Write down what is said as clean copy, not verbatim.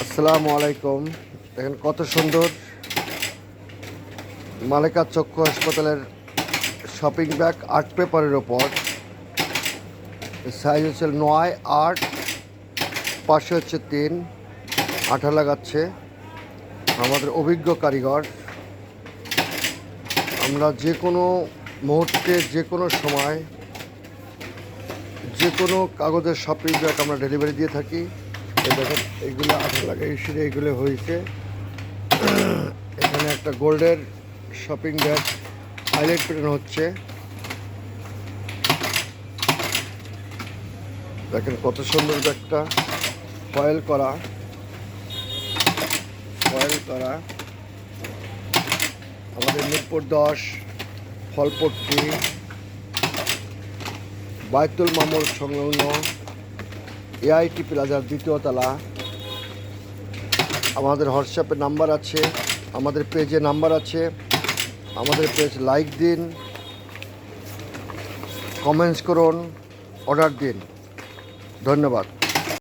আসসালামু আলাইকুম। দেখেন কত সুন্দর মালেকা চক্ষু হাসপাতালের শপিং ব্যাগ আর্ট পেপারের ওপর। সাইজ হচ্ছে 9, 8, পাশে হচ্ছে 3, আঠা লাগাচ্ছে আমাদের অভিজ্ঞ কারিগর। আমরা যে কোনো মুহূর্তে যে কোনো সময় যে কোনো কাগজের শপিং ব্যাগ আমরা ডেলিভারি দিয়ে থাকি। এই দেখেন এগুলো আঠা লাগাই সেরে এগুলো হয়েছে। এখানে একটা গোল্ডের শপিং ব্যাগ হাইলাইট প্রিন্ট হচ্ছে। দেখেন কত সুন্দর ব্যাগটা, ফয়েল করা আমাদের মিরপুর 10 ফলপট্টি বায়তুল মামুর সংলগ্ন এআইটি প্লাজার 2য় তলা। আমাদের হোয়াটসঅ্যাপে নাম্বার আছে, আমাদের পেজে নাম্বার আছে। আমাদের পেজ লাইক দিন, কমেন্টস করুন, অর্ডার দিন। ধন্যবাদ।